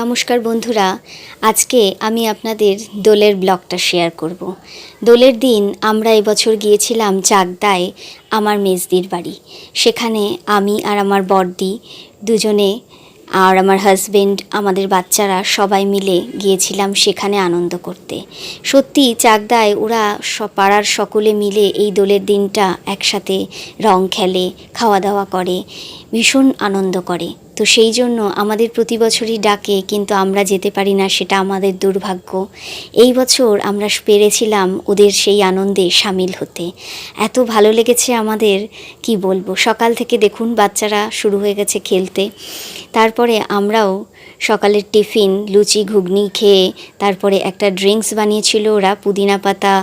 নমস্কার বন্ধুরা, আজকে আমি আপনাদের দোলের ব্লগটা শেয়ার করব। দোলের দিন আমরা এবছর গিয়েছিলাম চাকদায় আমার মেজদির বাড়ি। সেখানে আমি আর আমার বড়দি দুজনে আর আমার হাজবেন্ড, আমাদের বাচ্চারা সবাই মিলে গিয়েছিলাম সেখানে আনন্দ করতে। সত্যি চাকদায় ওরা পাড়ার সকলে মিলে এই দোলের দিনটা একসাথে রং খেলে, খাওয়া দাওয়া করে, ভীষণ আনন্দ করে। তো সেই জন্য আমাদের প্রতি বছরই ডাকে, কিন্তু আমরা যেতে পারি না, সেটা আমাদের দুর্ভাগ্য। এই বছর আমরা পেরেছিলাম ওদের সেই আনন্দে সামিল হতে। এত ভালো লেগেছে আমাদের, কি বলবো। সকাল থেকে দেখুন বাচ্চারা শুরু হয়ে গেছে খেলতে। তারপরে আমরাও সকালের টিফিন লুচি ঘুগনি খেয়ে, তারপরে একটা ড্রিঙ্কস বানিয়েছিল ওরা পুদিনা পাতা,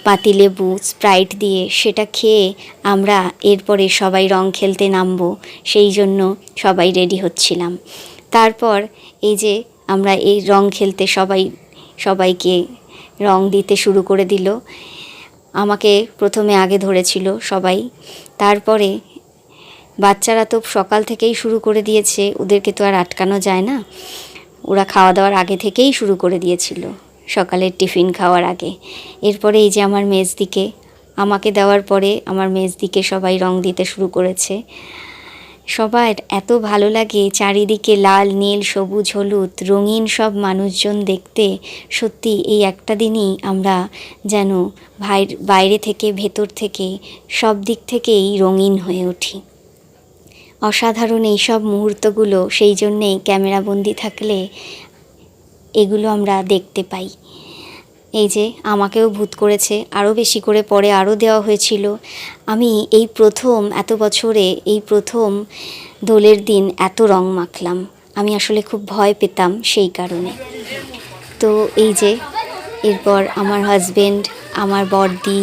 পাতিলেবু, স্প্রাইট দিয়ে, সেটা খেয়ে আমরা এরপরে সবাই রং খেলতে নামবো, সেই জন্য সবাই রেডি হচ্ছিলাম। তারপর এই যে আমরা এই রং খেলতে সবাইকে রং দিতে শুরু করে দিল। আমাকে প্রথমে আগে ধরেছিল সবাই, তারপরে বাচ্চারা তো সকাল থেকেই শুরু করে দিয়েছে, ওদেরকে তো আর আটকানো যায় না। ওরা খাওয়া দাওয়ার আগে থেকেই শুরু করে দিয়েছিল, সকালের টিফিন খাওয়ার আগে। এরপরে এই যে আমার মেজদিকে, আমাকে দেওয়ার পরে আমার মেজদিকে সবাই রং দিতে শুরু করেছে। সবার এত ভালো লাগে চারিদিকে লাল নীল সবুজ হলুদ রঙিন সব মানুষজন দেখতে। সত্যি এই একটা দিনই আমরা যেন বাইরে থেকে ভেতর থেকে সব দিক থেকেই রঙিন হয়ে উঠি। অসাধারণ এই সব মুহূর্তগুলো, সেই জন্যেই ক্যামেরাবন্দি থাকলে এগুলো আমরা দেখতে পাই। এই যে আমাকেও ভূত করেছে, আরও বেশি করে পরে আরও দেওয়া হয়েছিল। আমি এই প্রথম এত বছরে এই প্রথম দোলের দিন এত রং মাখলাম। আমি আসলে খুব ভয় পেতাম সেই কারণে। তো এই যে এরপর আমার হাজবেন্ড, আমার বড়দি,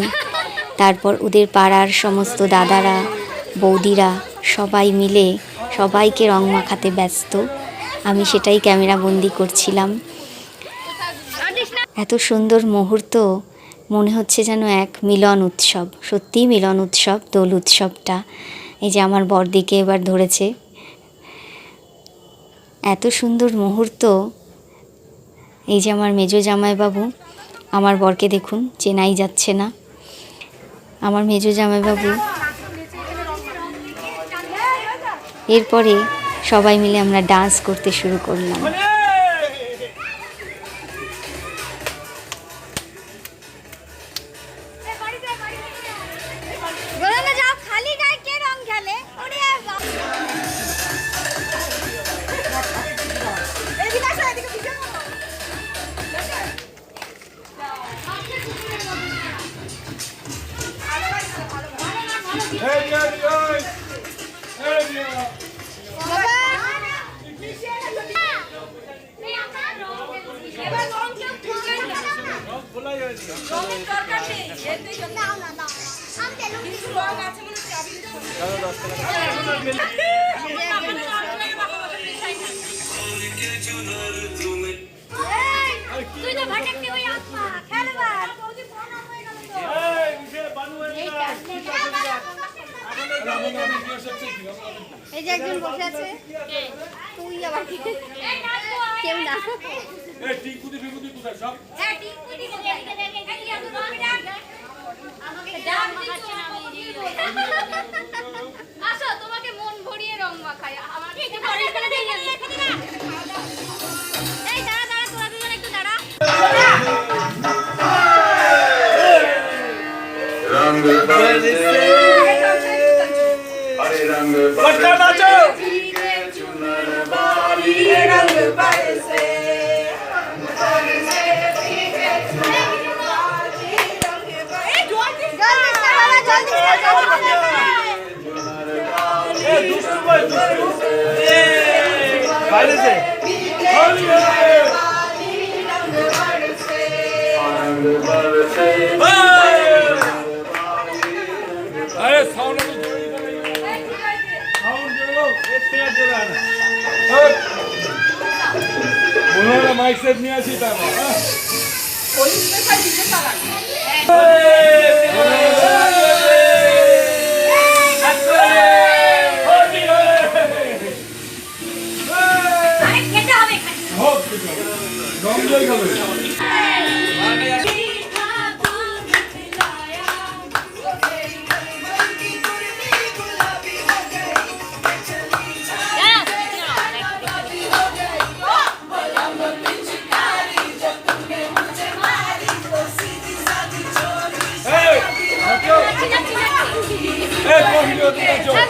তারপর ওদের পাড়ার সমস্ত দাদারা বৌদিরা সবাই মিলে সবাইকে রং মাখাতে ব্যস্ত। আমি সেটাই ক্যামেরাবন্দি করছিলাম। এত সুন্দর মুহূর্ত, মনে হচ্ছে যেন এক মিলন উৎসব। সত্যিই মিলন উৎসব দোল উৎসবটা। এই যে আমার বড়দিকে এবার ধরেছে। এত সুন্দর মুহূর্ত। এই যে আমার মেজো জামাইবাবু, আমার বরকে দেখুন চেনাই যাচ্ছে না। আমার মেজো জামাইবাবু। এরপরে সবাই মিলে আমরা ডান্স করতে শুরু করলাম। এই যে একজন বসে আছে, তুই আবার কেউ না। এই টিকুটি বিকুটি কোথায় সব? হ্যাঁ টিকুটি কোথায়? আমাকে ডাক দিছো আমি আসো, তোমাকে মন ভরিয়ে রং মাখাই। আমাকে একটু পরিষ্কার করে দিয়ে যাবে এখানে না। এই দাঁড়া দাঁড়া, তোরা দুজন একটু দাঁড়া। রং বরসে अरे रंग बरसे नाचो के चुनर वाली रंग बरसे अरे साउंड उन्होंने माइक सेट नहीं आसी था पुलिस में का डीजे चला अरे केटा হবে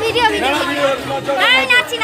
ভিডিও নাচছি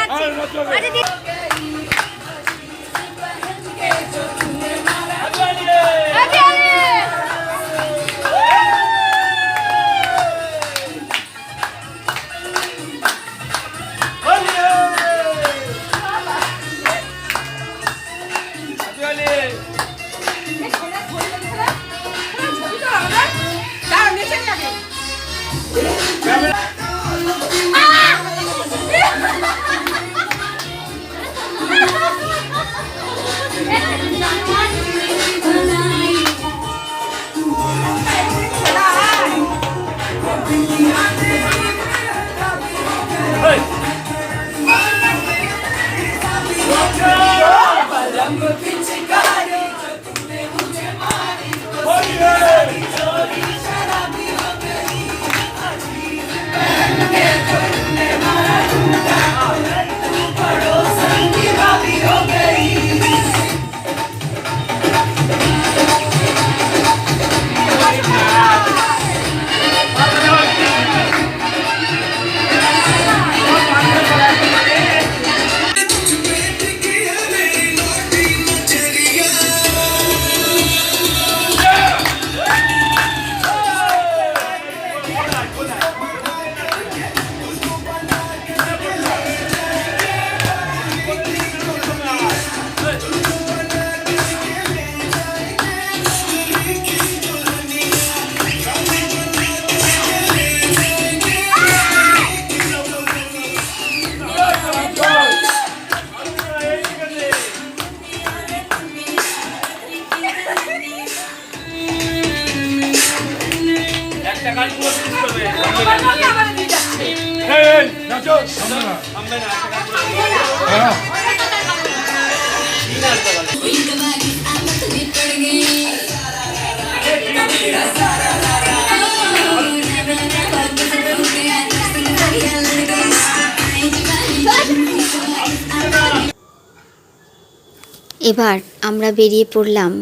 এবার আমরা বেরিয়ে পড়লাম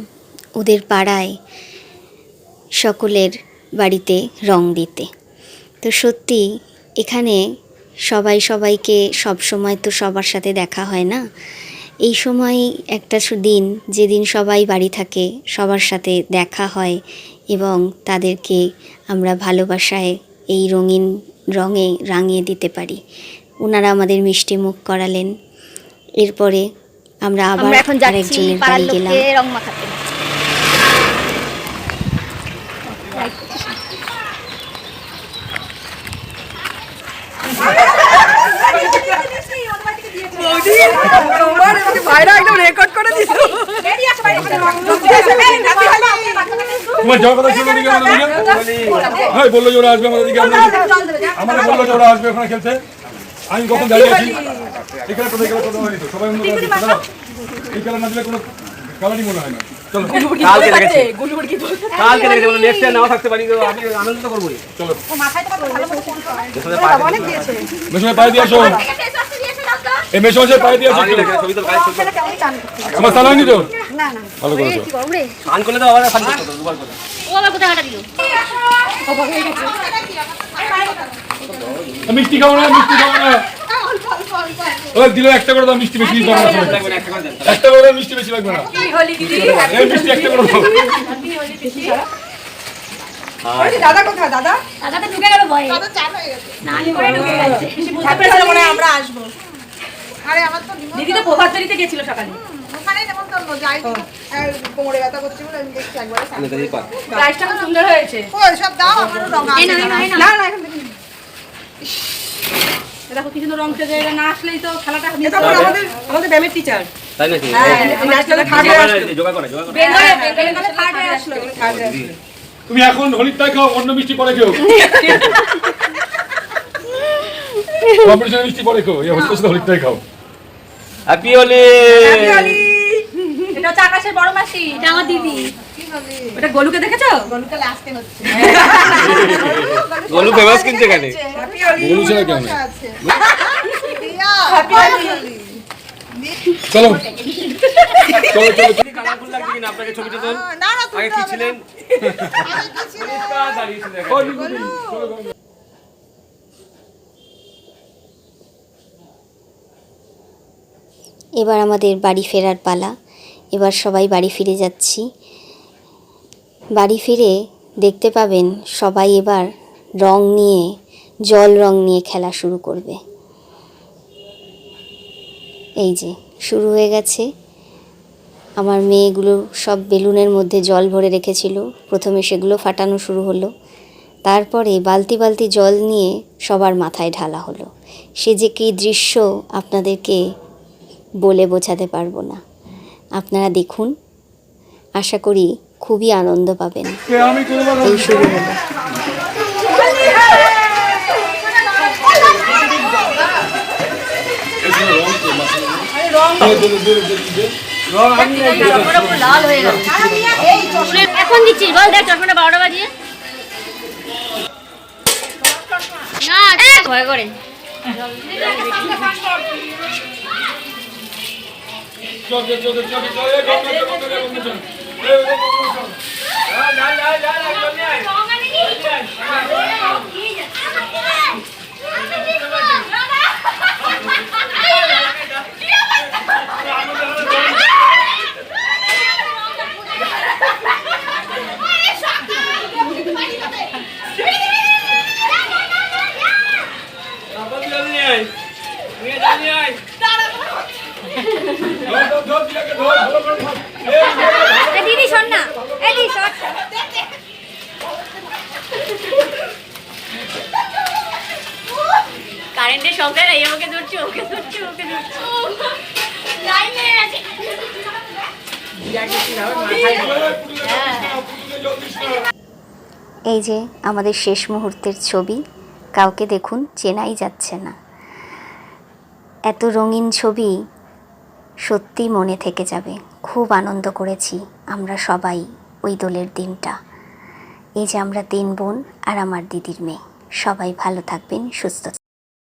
ওদের পাড়ায় সকলের বাড়িতে রং দিতে। তো সত্যি এখানে সবাই সবাইকে সব সময় তো সবার সাথে দেখা হয় না। এই সময় একটা দিন যেদিন সবাই বাড়ি থাকে, সবার সাথে দেখা হয় এবং তাদেরকে আমরা ভালোবাসায় এই রঙিন রঙে রাঙিয়ে দিতে পারি। ওনারা আমাদের মিষ্টি মুখ করালেন। এরপরে আমরা আবার এখন যাচ্ছি আরেকজনের পাড়ার বাড়ি গেলাম। লোককে রং মাখাতে। তোমার যাওয়ার কথা ছিল নাকি আমাদের দিকে? হ্যাঁ, বললো যে ওরা আসবে আমাদের দিকে। আমাদের বললো যে ওরা আসবে ওখানে খেলতে। আমি কখন দাঁড়িয়ে আছি এখানে তো খেলা কথা হয়নি তো, সবাই অন্য কালার দিচ্ছে না। এই কালার না দিলে কোনো কালারই মনে হয় না। চলো কালকে দেখেছি বলে নেক্সট টাইম নাও থাকতে পারি তো আমি আনন্দ তো করবোই। চলো মেশো পায়ে দিয়ে আসো। এই মেশো পায়ে দিয়ে আসো। ছবি তো গাইস ছবি আমার সালা হয়নি তো? ভালো করেছো। আন করলে তো আবার ফান করতে দুবার করে। ও আবার কোথায় হাঁটা দিল? মিষ্টি খাবো না, মিষ্টি খাবো না। ও দিল একটা করে দাও, মিষ্টি বেশি দাও না। একটা করে দাও, মিষ্টি বেশি লাগবে না। এই মিষ্টি একটা করে দাও। দাদা কোথায়? দাদা দাদা তো ঢুকে গেল ভয়ে। দাদা চান হয়ে গেছে। না আমি পরে ঢুকে গেছে। বুঝতে পেরেছিল মনে হয় আমরা আসবো। আরে আমার তো দিদি তো প্রভাতফেরিতে গেছিল সকালে। ওখানেই নেমন্তন্ন যাই কোমরে ব্যথা করছে বলে আমি দেখছি একবারে আমি তো এই পা প্রাইসটা খুব সুন্দর হয়েছে। ও সব দাও আমারও রং আছে না না এখন দেখি দেখো কি সুন্দর রং থেকে না আসলেই তো খেলাটা এটা আমাদের ব্যায়ামের টিচার তাই নাকি ন্যাশনালে থার্ড যোগা করে বেঙ্গলে থার্ডে আসলো। তুমি এখন হলিটাই খাও, অন্য মিষ্টি পরে খেও। কম্পিটিশনে মিষ্টি পরে খাও, এই হলিটাই খাও। হ্যাপি হোলি। এটা হচ্ছে আকাশের বড় মাসি, এটা আমার দিদি। কি বলি ওটা গোলুকে দেখেছো? গলুকে লাস্টে হচ্ছে গোলু ফেমাস কিন্তু এখানে। হ্যাপি হোলি গোলু ছাড়া কেউ নেই। আছে প্রিয়া হ্যাপি হোলি চলো চলো চলো কালারফুল লাগছে কিনা আপনাকে ছবিটা তোল। না না তুমি আগে কি ছিলেন? আগে কি ছিল দাঁড়িয়েছিলেন ও, এখানে। নিকুতি, চলো, চলো। এবার আমাদের বাড়ি ফেরার পালা। এবার সবাই বাড়ি ফিরে যাচ্ছি। বাড়ি ফিরে দেখতে পাবেন সবাই এবার রং নিয়ে, জল রং নিয়ে খেলা শুরু করবে। এই যে শুরু হয়ে গেছে। আমার মেয়েগুলো সব বেলুনের মধ্যে জল ভরে রেখেছিল, প্রথমে সেগুলো ফাটানো শুরু হলো। তারপরে বালতি বালতি জল নিয়ে সবার মাথায় ঢালা হলো। সে যে কী দৃশ্য আপনাদেরকে বলে বোঝাতে পারবো না। আপনারা দেখুন, আশা করি খুবই আনন্দ পাবেন। কে আমি করবো এই শুরু হলো। লাল হয়ে গেল। এখন দিচ্ছিস বল, দেখ চশমাটা 12টা বাজিয়ে। না ভয় করে। চল চল চল চল চল এই গো গো গো গো এই গো গো গো ধর দিকে ধর ভালো করে ধর এই দিদি শোন না, এই দিদি শোন। কারেন্টের শব্দে নাই, ওকে ধরছি ওকে ধরছি ওকে ধরছি। এই যে আমাদের শেষ মুহূর্তের ছবি। কাউকে দেখুন চেনাই যাচ্ছে না। এত রঙিন ছবি সত্যি মনে থেকে যাবে। খুব আনন্দ করেছি আমরা সবাই ওই দোলের দিনটা। এই যে আমরা 3 বোন আর আমার দিদির মেয়ে। সবাই ভালো থাকবেন, সুস্থ